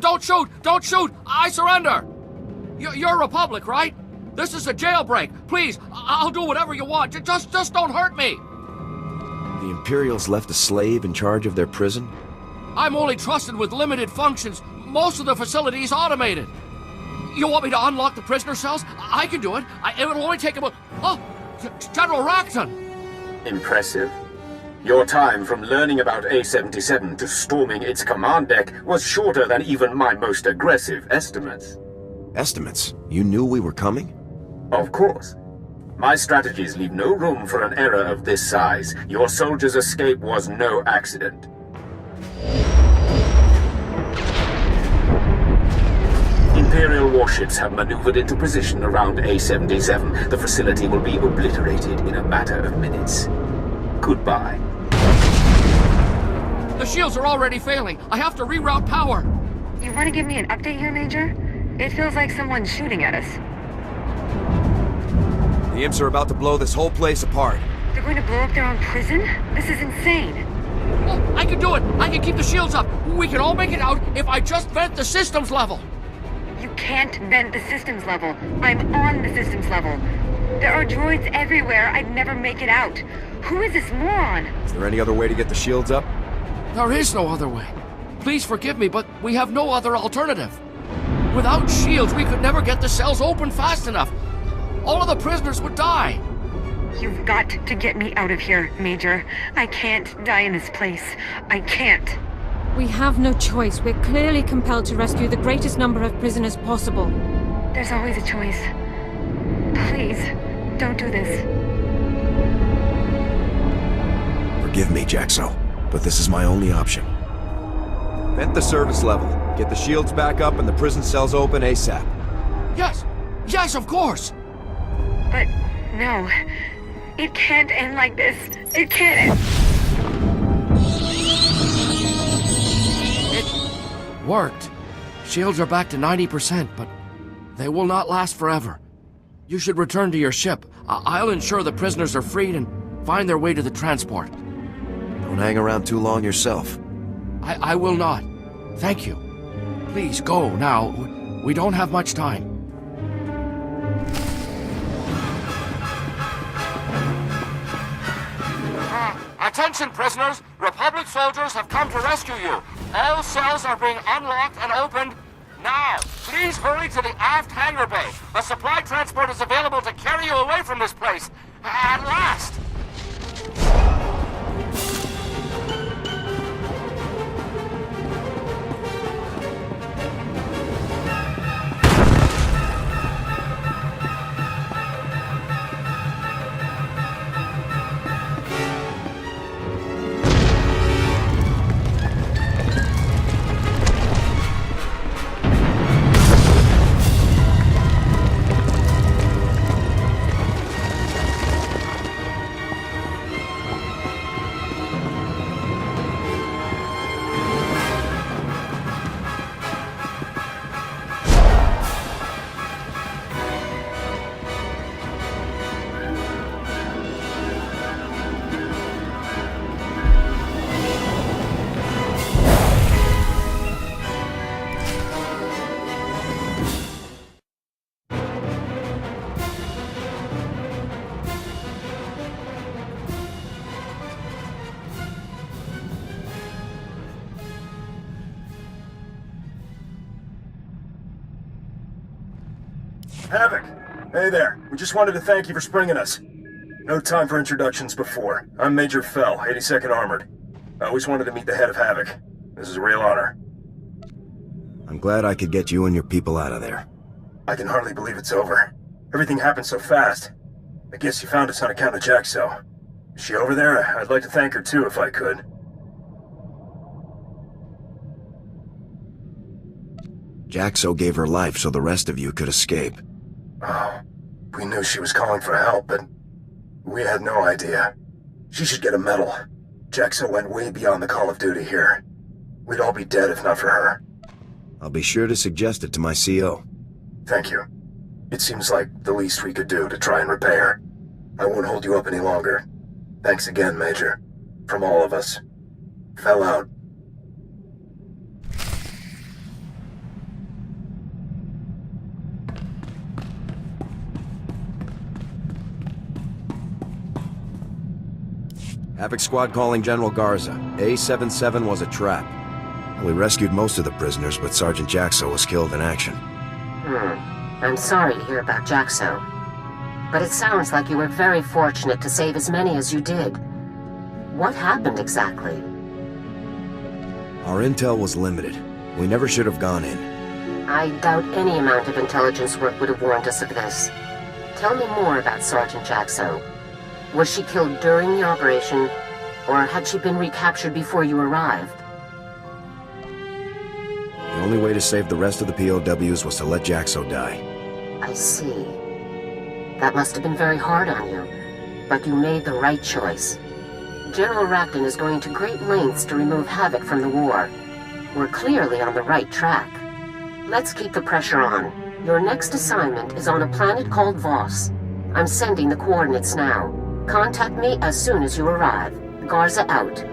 Don't shoot! Don't shoot! I surrender! You're Republic, right? This is a jailbreak. Please, I'll do whatever you want. Just don't hurt me! The Imperials left a slave in charge of their prison? I'm only trusted with limited functions. Most of the facility is automated. You want me to unlock the prisoner cells? I can do it. It will only take about... Oh! General Racton! Impressive. Your time from learning about A-77 to storming its command deck was shorter than even my most aggressive estimates. Estimates? You knew we were coming? Of course. My strategies leave no room for an error of this size. Your soldier's escape was no accident. Imperial warships have maneuvered into position around A-77. The facility will be obliterated in a matter of minutes. Goodbye. The shields are already failing. I have to reroute power. You want to give me an update here, Major? It feels like someone's shooting at us. The imps are about to blow this whole place apart. They're going to blow up their own prison? This is insane. Oh, I can do it. I can keep the shields up. We can all make it out if I just vent the systems level. You can't vent the systems level. I'm on the systems level. There are droids everywhere. I'd never make it out. Who is this moron? Is there any other way to get the shields up? There is no other way. Please forgive me, but we have no other alternative. Without shields, we could never get the cells open fast enough. All of the prisoners would die. You've got to get me out of here, Major. I can't die in this place. I can't. We have no choice. We're clearly compelled to rescue the greatest number of prisoners possible. There's always a choice. Please, don't do this. Forgive me, Jaxo, but this is my only option. Vent the service level. Get the shields back up and the prison cells open ASAP. Yes! Yes, of course! But, no. It can't end like this. It can't. It worked. Shields are back to 90%, but they will not last forever. You should return to your ship. I'll ensure the prisoners are freed and find their way to the transport. Don't hang around too long yourself. I will not. Thank you. Please go now. We don't have much time. Attention, prisoners! Republic soldiers have come to rescue you. All cells are being unlocked and opened now. Please hurry to the aft hangar bay. A supply transport is available to carry you away from this place. At last! Havoc! Hey there. We just wanted to thank you for springing us. No time for introductions before. I'm Major Fell, 82nd Armored. I always wanted to meet the head of Havoc. This is a real honor. I'm glad I could get you and your people out of there. I can hardly believe it's over. Everything happened so fast. I guess you found us on account of Jaxo. Is she over there? I'd like to thank her too, if I could. Jaxo gave her life so the rest of you could escape. Oh, we knew she was calling for help, but we had no idea. She should get a medal. Jaxo went way beyond the call of duty here. We'd all be dead if not for her. I'll be sure to suggest it to my CO. Thank you. It seems like the least we could do to try and repay her. I won't hold you up any longer. Thanks again, Major. From all of us. Fell out. Havoc Squad calling General Garza. A-77 was a trap. We rescued most of the prisoners, but Sergeant Jaxo was killed in action. I'm sorry to hear about Jaxo. But it sounds like you were very fortunate to save as many as you did. What happened exactly? Our intel was limited. We never should have gone in. I doubt any amount of intelligence work would have warned us of this. Tell me more about Sergeant Jaxo. Was she killed during the operation, or had she been recaptured before you arrived? The only way to save the rest of the POWs was to let Jaxo die. I see. That must have been very hard on you, but you made the right choice. General Rapton is going to great lengths to remove Havoc from the war. We're clearly on the right track. Let's keep the pressure on. Your next assignment is on a planet called Voss. I'm sending the coordinates now. Contact me as soon as you arrive. Garza out.